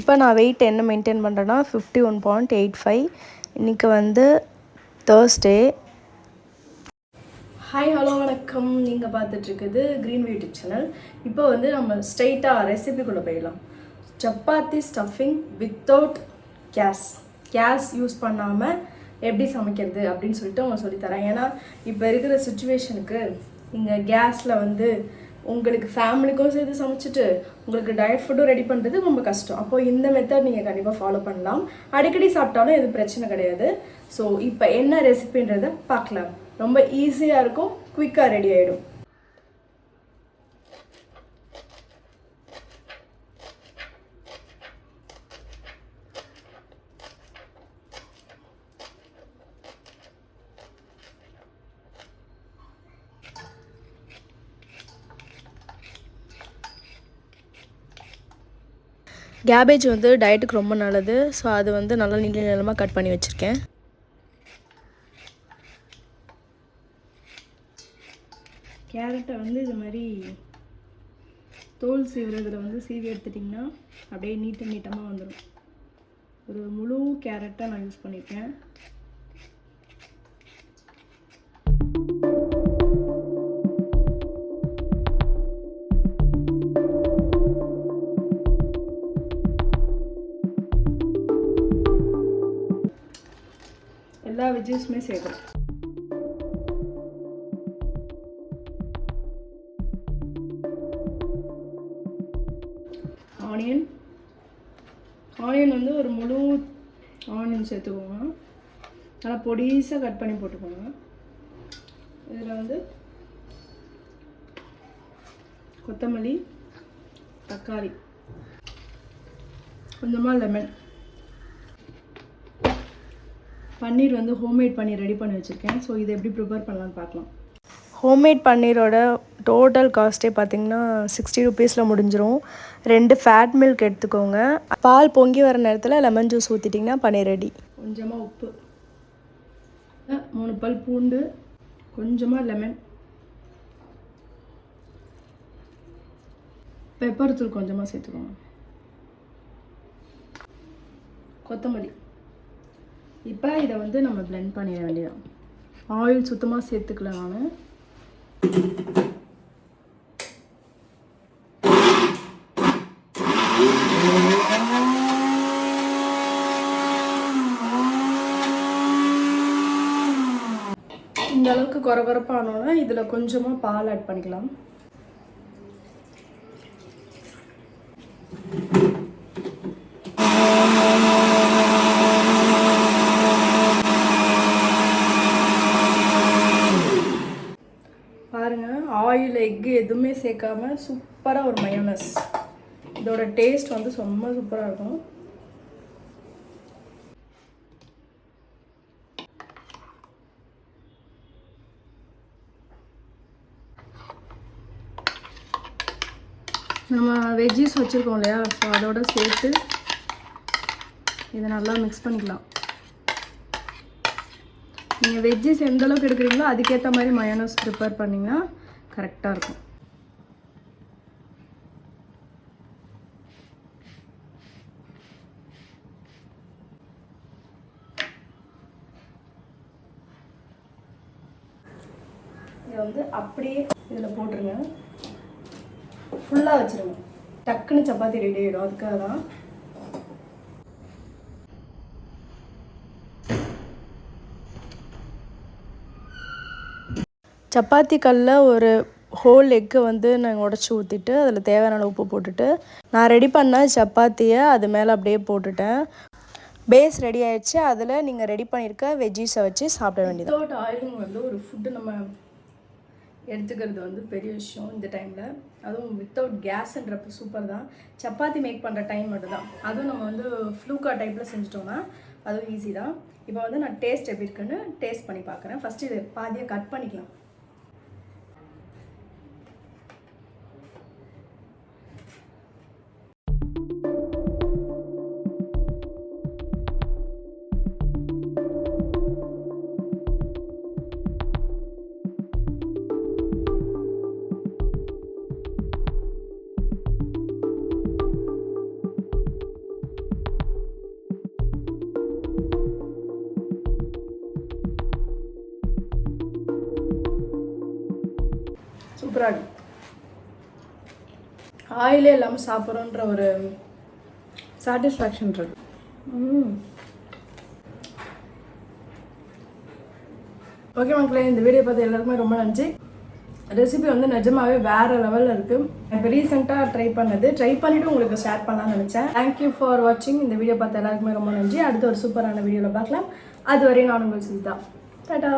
இப்போ நான் வெயிட் என்ன மெயின்டைன் பண்ணுறேன்னா 51.85. இன்றைக்கி வந்து தேர்ஸ்டே. ஹாய் ஹலோ வணக்கம். நீங்கள் பார்த்துட்ருக்குது க்ரீன் யூடியூப் சேனல். இப்போ வந்து நம்ம ஸ்ட்ரைட்டாக ரெசிபிக்குள்ளே போயிடலாம். Chapati stuffing without gas use பண்ணாமல் எப்படி சமைக்கிறது அப்படின்னு சொல்லிட்டு அவங்க சொல்லித்தரேன். ஏன்னா இப்போ இருக்கிற சுச்சுவேஷனுக்கு இங்கே கேஸில் வந்து உங்களுக்கு ஃபேமிலிக்கும் சேர்த்து சமைச்சிட்டு உங்களுக்கு டயட் ஃபுட்டும் ரெடி பண்ணுறது ரொம்ப கஷ்டம். அப்போது இந்த மெத்தட் நீங்கள் கண்டிப்பாக ஃபாலோ பண்ணலாம். அடிக்கடி சாப்பிட்டாலும் எதுவும் பிரச்சனை கிடையாது. ஸோ இப்போ என்ன ரெசிபின்றதை பார்க்கலாம். ரொம்ப ஈஸியாக இருக்கும், குயிக்காக ரெடி ஆகிடும். கேபேஜ் வந்து டயட்டுக்கு ரொம்ப நல்லது. ஸோ அது வந்து நல்லா நீள நீளமாக கட் பண்ணி வச்சுருக்கேன். கேரட்டை வந்து இது மாதிரி தோல் சீவுறதுல வந்து சீவி எடுத்துட்டிங்கன்னா அப்படியே நீட்டமாக வந்துடும். ஒரு முழு கேரட்டை நான் யூஸ் பண்ணியிருக்கேன். எல்லா வெஜ்ஜஸுமே சேர்க்குறேன். ஆனியன் வந்து ஒரு முழு ஆனியன் சேர்த்துக்கோங்க. நல்லா பொடிசாக கட் பண்ணி போட்டுக்கோங்க. இதில் வந்து கொத்தமல்லி, தக்காளி, கொஞ்சமாக லெமன். பன்னீர் வந்து ஹோம்மேட் பன்னீர் ரெடி பண்ணி வச்சுருக்கேன். ஸோ இதை எப்படி ப்ரிப்பேர் பண்ணலான்னு பார்க்கலாம். ஹோம்மேட் பன்னீரோட டோட்டல் காஸ்ட்டே பார்த்திங்கன்னா 60 ருபீஸில் முடிஞ்சிடும். 2 ஃபேட் மில்க் எடுத்துக்கோங்க. பால் பொங்கி வர நேரத்தில் லெமன் ஜூஸ் ஊற்றிட்டிங்கன்னா பன்னீர் ரெடி. கொஞ்சமாக உப்பு, 3 பல் பூண்டு, கொஞ்சமாக லெமன், பெப்பர் தூள் கொஞ்சமாக சேர்த்துக்கோங்க, கொத்தமல்லி. இப்போ இதை வந்து நம்ம பிளெண்ட் பண்ணிட வேண்டியதான். ஆயில் சுத்தமாக சேர்த்துக்கல நான். இந்த அளவுக்கு கொரகொரப்பானோன்னா இதில் கொஞ்சமாக பால் ஆட் பண்ணிக்கலாம். பாருங்கள், ஆயில் எக்கு எதுவுமே சேர்க்காம சூப்பராக ஒரு மயோனஸ். இதோட டேஸ்ட் வந்து ரொம்ப சூப்பராக இருக்கும். நம்ம வெஜ்ஜீஸ் வச்சுருக்கோம் இல்லையா, ஸோ அதோட சேர்த்து இதை நல்லா மிக்ஸ் பண்ணிக்கலாம். நீங்கள் வெஜ்ஜீஸ் எந்த அளவுக்கு எடுக்கிறீங்களோ அதுக்கேற்ற மாதிரி மயோனஸ் ப்ரிப்பேர் பண்ணிங்கன்னா கரெக்டாக இருக்கும். இதை வந்து அப்படியே இதில் போட்டுருங்க. ஃபுல்லாக வச்சுருங்க. டக்குன்னு சப்பாத்தி ரெடி ஆகிடும். அதுக்காக தான். சப்பாத்தி கல்லில் ஒரு ஹோல் எக்கை வந்து நாங்கள் உடச்சி ஊற்றிட்டு அதில் தேவையான உப்பு போட்டுட்டு நான் ரெடி பண்ண சப்பாத்தியை அது மேலே அப்படியே போட்டுட்டேன். பேஸ் ரெடி ஆகிடுச்சு. அதில் நீங்கள் ரெடி பண்ணியிருக்க வெஜ்ஜீஸை வச்சு சாப்பிட வேண்டியது. வித்தவுட் ஆயிலிங் வந்து ஒரு ஃபுட்டு நம்ம எடுத்துக்கிறது வந்து பெரிய விஷயம் இந்த டைமில். அதுவும் வித்தவுட் கேஸ்ன்றப்போ சூப்பர் தான். சப்பாத்தி மேக் பண்ணுற டைம் மட்டும் தான். அதுவும் நம்ம வந்து ஃப்ளூக்கா டைப்பில் செஞ்சிட்டோம்னா அதுவும் ஈஸி தான். இப்போ வந்து நான் டேஸ்ட் எப்படி இருக்குன்னு டேஸ்ட் பண்ணி பார்க்குறேன். ஃபஸ்ட்டு இது பாதியை கட் பண்ணிக்கலாம். சூப்பராக இருக்கு. ஆயிலே இல்லாமல் சாப்பிட்றோன்ற ஒரு சாட்டிஸ்ஃபேக்ஷன் இருக்கு. ஓகே மக்களே, இந்த வீடியோ பார்த்து எல்லாருக்குமே ரொம்ப நன்றி. ரெசிபி வந்து நிஜமாவே வேறு லெவலில் இருக்குது. இப்போ ரீசெண்டாக ட்ரை பண்ணிவிட்டு உங்களுக்கு ஷேர் பண்ணலாம்னு நினச்சேன். தேங்க்யூ ஃபார் வாட்சிங். இந்த வீடியோ பார்த்து எல்லாருக்குமே ரொம்ப நன்றி. அடுத்து ஒரு சூப்பரான வீடியோவில் பார்க்கலாம். அது வரையும் நான் உங்கள் சுஜிதா. டாடா.